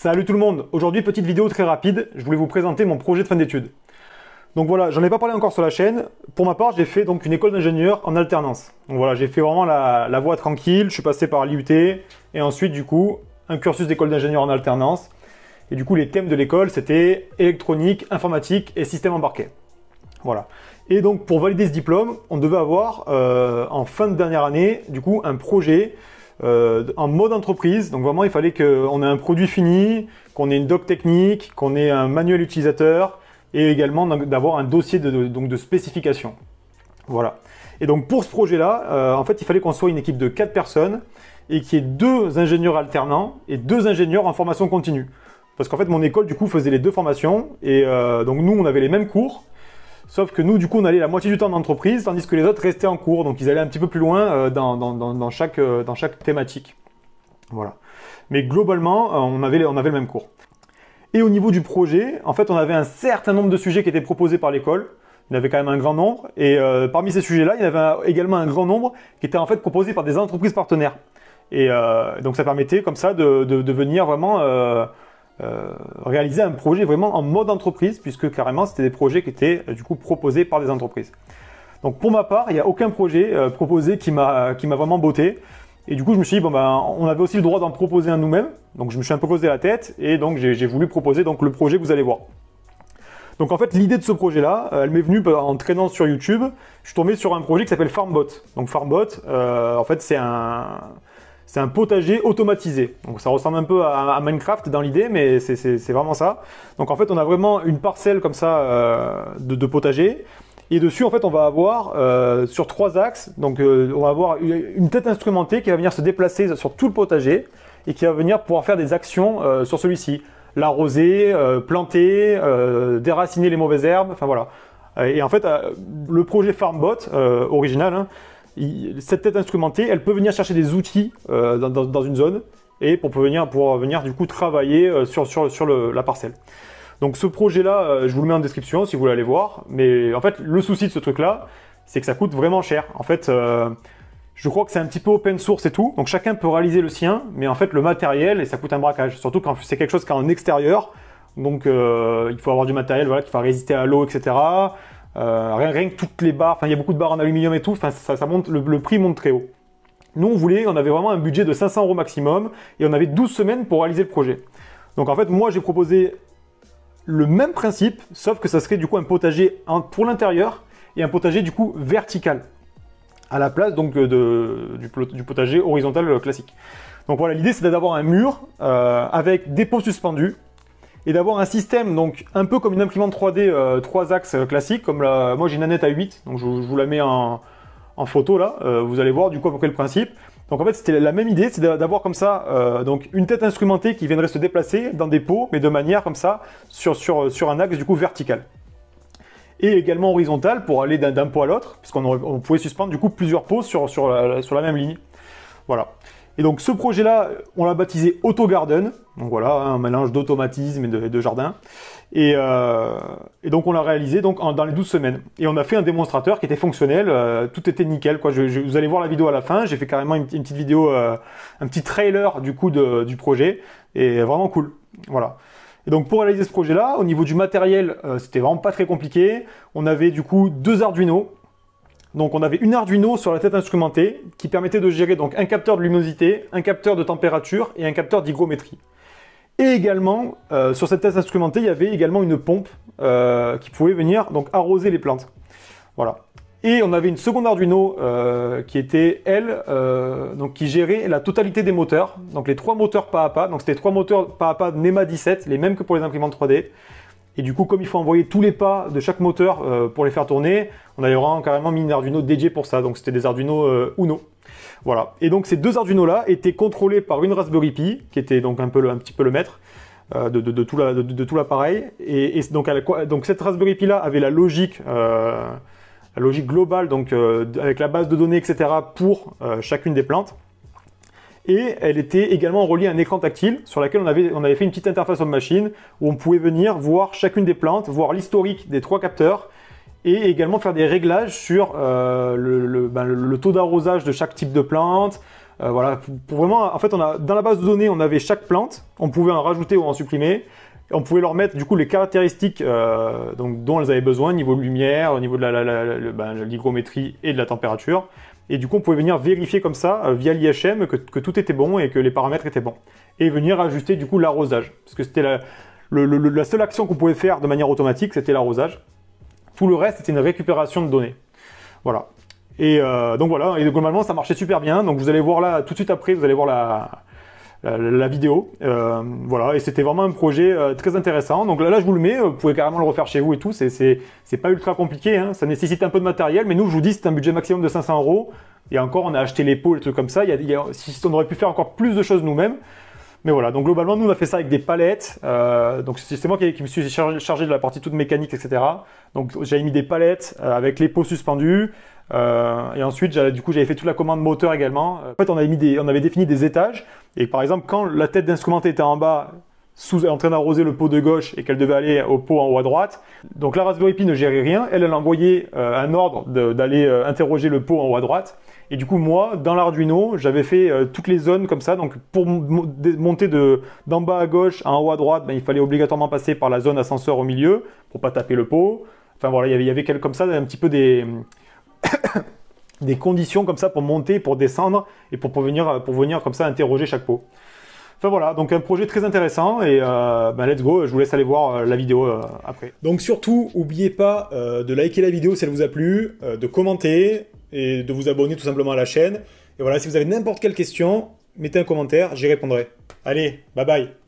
Salut tout le monde, aujourd'hui petite vidéo très rapide, je voulais vous présenter mon projet de fin d'études. Donc voilà, j'en ai pas parlé encore sur la chaîne, pour ma part j'ai fait donc une école d'ingénieur en alternance. Donc voilà, j'ai fait vraiment la voie tranquille, je suis passé par l'IUT et ensuite du coup un cursus d'école d'ingénieur en alternance. Et du coup les thèmes de l'école c'était électronique, informatique et système embarqué. Voilà. Et donc pour valider ce diplôme, on devait avoir en fin de dernière année du coup un projet en mode entreprise. Donc vraiment il fallait qu'on ait un produit fini, qu'on ait une doc technique, qu'on ait un manuel utilisateur et également d'avoir un dossier de spécification. Voilà. Et donc pour ce projet-là, en fait il fallait qu'on soit une équipe de 4 personnes et qu'il y ait 2 ingénieurs alternants et 2 ingénieurs en formation continue. Parce qu'en fait mon école du coup faisait les 2 formations et donc nous on avait les mêmes cours. Sauf que nous, du coup, on allait la moitié du temps d'entreprise, tandis que les autres restaient en cours. Donc, ils allaient un petit peu plus loin dans chaque thématique. Voilà. Mais globalement, on avait le même cours. Et au niveau du projet, en fait, on avait un certain nombre de sujets qui étaient proposés par l'école. Il y en avait quand même un grand nombre. Et parmi ces sujets-là, il y en avait également un grand nombre qui étaient en fait proposés par des entreprises partenaires. Et donc, ça permettait comme ça de venir vraiment... réaliser un projet vraiment en mode entreprise, puisque carrément c'était des projets qui étaient du coup proposés par des entreprises. Donc pour ma part, il n'y a aucun projet proposé qui m'a vraiment botté. Et du coup je me suis dit, bon ben on avait aussi le droit d'en proposer un nous-mêmes. Donc je me suis un peu posé la tête et donc j'ai voulu proposer donc le projet que vous allez voir. Donc en fait l'idée de ce projet-là, elle m'est venue en traînant sur YouTube. Je suis tombé sur un projet qui s'appelle Farmbot. Donc Farmbot, en fait c'est un potager automatisé. Donc ça ressemble un peu à Minecraft dans l'idée, mais c'est vraiment ça. Donc en fait, on a vraiment une parcelle comme ça de potager. Et dessus, en fait, on va avoir sur 3 axes. Donc on va avoir une tête instrumentée qui va venir se déplacer sur tout le potager et qui va venir pouvoir faire des actions sur celui-ci. L'arroser, planter, déraciner les mauvaises herbes, enfin voilà. Et en fait, le projet Farmbot original, hein, cette tête instrumentée, elle peut venir chercher des outils dans une zone et pour venir du coup travailler sur la parcelle. Donc ce projet-là, je vous le mets en description si vous voulez aller voir. Mais en fait, le souci de ce truc-là, c'est que ça coûte vraiment cher. En fait, je crois que c'est un petit peu open source et tout. Donc chacun peut réaliser le sien, mais en fait le matériel, et ça coûte un braquage. Surtout quand c'est quelque chose qui est en extérieur. Donc il faut avoir du matériel voilà, qui va résister à l'eau, etc. Rien que toutes les barres, enfin il y a beaucoup de barres en aluminium et tout, enfin ça monte, le prix monte très haut. Nous on avait vraiment un budget de 500 € maximum et on avait 12 semaines pour réaliser le projet. Donc en fait moi j'ai proposé le même principe, sauf que ça serait du coup un potager pour l'intérieur et un potager du coup vertical, à la place donc du potager horizontal classique. Donc voilà, l'idée c'est d'avoir un mur avec des pots suspendus, et d'avoir un système donc un peu comme une imprimante 3D 3 axes classique, comme moi j'ai une Nanette A8, donc je vous la mets en photo là, vous allez voir du coup à peu près le principe. Donc en fait c'était la même idée, c'est d'avoir comme ça donc une tête instrumentée qui viendrait se déplacer dans des pots, mais de manière comme ça sur un axe du coup vertical. Et également horizontal pour aller d'un pot à l'autre, puisqu'on pouvait suspendre du coup plusieurs pots sur la même ligne. Voilà. Et donc ce projet-là, on l'a baptisé AutoGarden. Donc voilà, un mélange d'automatisme et de jardin. Et donc on l'a réalisé donc dans les 12 semaines. Et on a fait un démonstrateur qui était fonctionnel, tout était nickel, quoi. Vous allez voir la vidéo à la fin, j'ai fait carrément une petite vidéo, un petit trailer du coup du projet. Et vraiment cool. Voilà. Et donc pour réaliser ce projet-là, au niveau du matériel, c'était vraiment pas très compliqué. On avait du coup 2 Arduino. Donc on avait une Arduino sur la tête instrumentée qui permettait de gérer donc un capteur de luminosité, un capteur de température et un capteur d'hygrométrie. Et également, sur cette tête instrumentée, il y avait également une pompe qui pouvait venir donc arroser les plantes. Voilà. Et on avait une seconde Arduino qui était, elle, donc qui gérait la totalité des moteurs. Donc les 3 moteurs pas à pas. Donc c'était 3 moteurs pas à pas NEMA 17, les mêmes que pour les imprimantes 3D. Et du coup, comme il faut envoyer tous les pas de chaque moteur pour les faire tourner, on avait vraiment carrément mis une Arduino dédiée pour ça. Donc c'était des Arduino Uno. Voilà. Et donc ces 2 Arduino là étaient contrôlés par une Raspberry Pi, qui était donc un petit peu le maître de tout l'appareil. Et donc cette Raspberry Pi là avait la logique globale, donc avec la base de données, etc. pour chacune des plantes. Et elle était également reliée à un écran tactile sur lequel on avait fait une petite interface homme-machine où on pouvait venir voir chacune des plantes, voir l'historique des 3 capteurs et également faire des réglages sur le taux d'arrosage de chaque type de plante, Voilà, pour vraiment, en fait, dans la base de données, on avait chaque plante, on pouvait en rajouter ou en supprimer. On pouvait leur mettre du coup les caractéristiques donc, dont elles avaient besoin, au niveau de lumière, au niveau de l'hygrométrie et de la température. Et du coup, on pouvait venir vérifier comme ça, via l'IHM, que tout était bon et que les paramètres étaient bons. Et venir ajuster du coup l'arrosage. Parce que c'était la seule action qu'on pouvait faire de manière automatique, c'était l'arrosage. Tout le reste, c'était une récupération de données. Voilà. Et donc voilà, et globalement, ça marchait super bien. Donc vous allez voir là, tout de suite après, vous allez voir la vidéo. Voilà, et c'était vraiment un projet très intéressant. Donc là, je vous le mets, vous pouvez carrément le refaire chez vous et tout. C'est pas ultra compliqué, hein. Ça nécessite un peu de matériel, mais nous, je vous dis, c'est un budget maximum de 500 €. Et encore, on a acheté les pots, les trucs comme ça. Si on aurait pu faire encore plus de choses nous-mêmes. Mais voilà, donc globalement, nous, on a fait ça avec des palettes. Donc c'est moi qui me suis chargé de la partie toute mécanique, etc. Donc j'avais mis des palettes avec les pots suspendus. Et ensuite, du coup, j'avais fait toute la commande moteur également. En fait, on avait défini des étages. Et par exemple, quand la tête d'instrumenté était en bas, en train d'arroser le pot de gauche et qu'elle devait aller au pot en haut à droite, donc la Raspberry Pi ne gérait rien. Elle envoyait un ordre d'aller interroger le pot en haut à droite. Et du coup, moi, dans l'Arduino, j'avais fait toutes les zones comme ça. Donc, pour monter d'en bas à gauche à en haut à droite, il fallait obligatoirement passer par la zone ascenseur au milieu pour pas taper le pot. Enfin voilà, il y avait comme ça un petit peu des conditions comme ça pour monter, pour descendre et pour venir comme ça interroger chaque pot. Enfin voilà, donc un projet très intéressant et let's go, je vous laisse aller voir la vidéo après. Donc surtout, n'oubliez pas de liker la vidéo si elle vous a plu, de commenter et de vous abonner tout simplement à la chaîne. Et voilà, si vous avez n'importe quelle question, mettez un commentaire, j'y répondrai. Allez, bye bye.